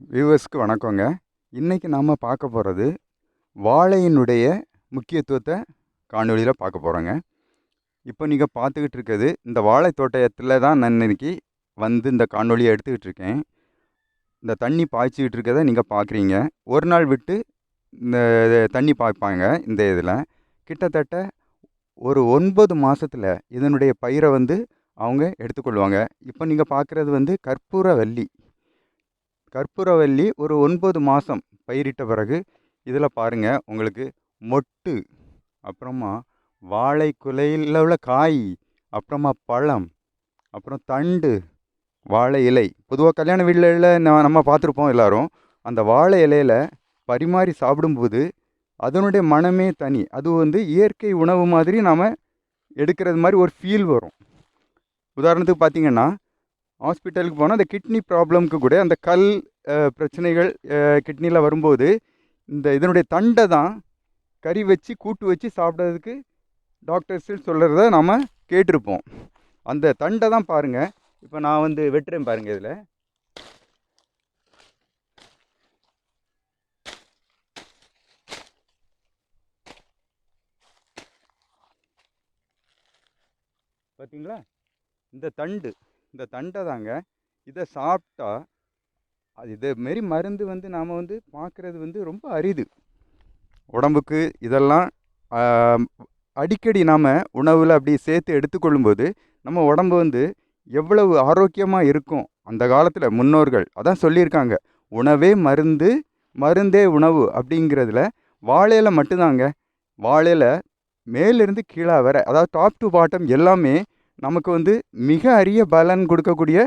வியூவர்ஸ்க்கு வணக்கங்க. இன்னைக்கு நாம பார்க்க போறது, வாழையினுடைய முக்கியத்துவத்த காணொளியில பார்க்க போறோங்க. இப்போ நீங்க பார்த்துக்கிட்டு இருக்கிறது, இந்த வாழை தோட்டத்துல தான் நான் இன்னைக்கு வந்து இந்த காணொளிய எடுத்துக்கிட்டு இருக்கேன். இந்த தண்ணி பாய்ச்சிக்கிட்டு இருக்கிறத நீங்க பார்க்குறீங்க. ஒரு நாள் விட்டு இந்த தண்ணி பாய்ப்பாங்க இந்த இதில. கிட்டத்தட்ட ஒரு 9 மாசத்துல இதனுடைய பயிர வந்து அவங்க எடுத்துக்கொள்வாங்க. இப்போ நீங்க பார்க்குறது வந்து கற்பூரவல்லி. கற்பூரவல்லி ஒரு 9 மாதம் பயிரிட்ட பிறகு இதில் பாருங்க உங்களுக்கு மொட்டு, அப்புறமா வாழை குலையில் உள்ள காய், அப்புறமா பழம், அப்புறம் தண்டு, வாழை இலை. பொதுவாக கல்யாண வீடுகளில் நம்ம பார்த்துருப்போம் எல்லாரும். அந்த வாழை இலையில பரிமாறி சாப்பிடும்போது அதனுடைய மனமே தனி. அது வந்து இயற்கை உணவு மாதிரி நாம் எடுக்கிறது மாதிரி ஒரு ஃபீல் வரும். உதாரணத்துக்கு பார்த்தீங்கன்னா, ஹாஸ்பிட்டலுக்கு போனால் அந்த கிட்னி ப்ராப்ளம்க்கு கூட அந்த கல் பிரச்சனைகள் கிட்னியில் வரும்போது இதனுடைய தண்டை தான் கறி வச்சு கூட்டு வச்சு சாப்பிட்றதுக்கு டாக்டர்ஸ் சொல்கிறத நாம் கேட்டிருப்போம். அந்த தண்டை தான் பாருங்கள். இப்போ நான் வந்து வெட்டுறேன் பாருங்கள். இதில் பார்த்தீங்களா, இந்த தண்டை தாங்க. இதை சாப்பிட்டா இது மாரி மருந்து வந்து நாம் வந்து பார்க்குறது வந்து ரொம்ப அரிது உடம்புக்கு. இதெல்லாம் அடிக்கடி நாம் உணவில் அப்படி சேர்த்து எடுத்துக்கொள்ளும்போது நம்ம உடம்பு வந்து எவ்வளவு ஆரோக்கியமாக இருக்கும். அந்த காலத்தில் முன்னோர்கள் அதான் சொல்லியிருக்காங்க, உணவே மருந்து, மருந்தே உணவு அப்படிங்கிறதுல. வாழையில மட்டும்தாங்க, வாழையில மேலிருந்து கீழே வர, அதாவது டாப் டு பாட்டம் எல்லாமே நமக்கு வந்து மிக அரிய பலன் கொடுக்கக்கூடிய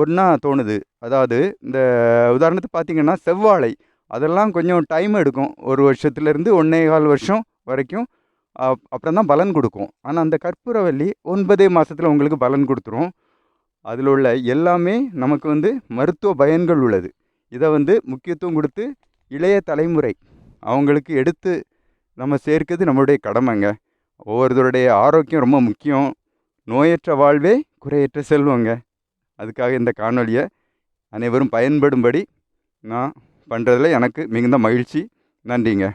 ஒன்றா தோணுது. அதாவது இந்த உதாரணத்துக்கு பார்த்தீங்கன்னா செவ்வாழை, அதெல்லாம் கொஞ்சம் டைம் எடுக்கும். 1 வருஷத்துலேருந்து 1.25 வருஷம் வரைக்கும் அப்புறம் தான் பலன் கொடுக்கும். ஆனால் அந்த கற்பூரவல்லி 9 மாதத்தில் உங்களுக்கு பலன் கொடுத்துரும். அதில் உள்ள எல்லாமே நமக்கு வந்து மருத்துவ பயன்கள் உள்ளது. இதை வந்து முக்கியத்துவம் கொடுத்து இளைய தலைமுறை அவங்களுக்கு எடுத்து நம்ம சேர்க்கிறது நம்மளுடைய கடமைங்க. ஒவ்வொருத்தருடைய ஆரோக்கியம் ரொம்ப முக்கியம். நோயற்ற வாழ்வே குறையற்ற செல்வங்க. அதுக்காக இந்த காணொலியை அனைவரும் பயன்படும்படி நான் பண்ணுறதுல எனக்கு மிகுந்த மகிழ்ச்சி. நன்றிங்க.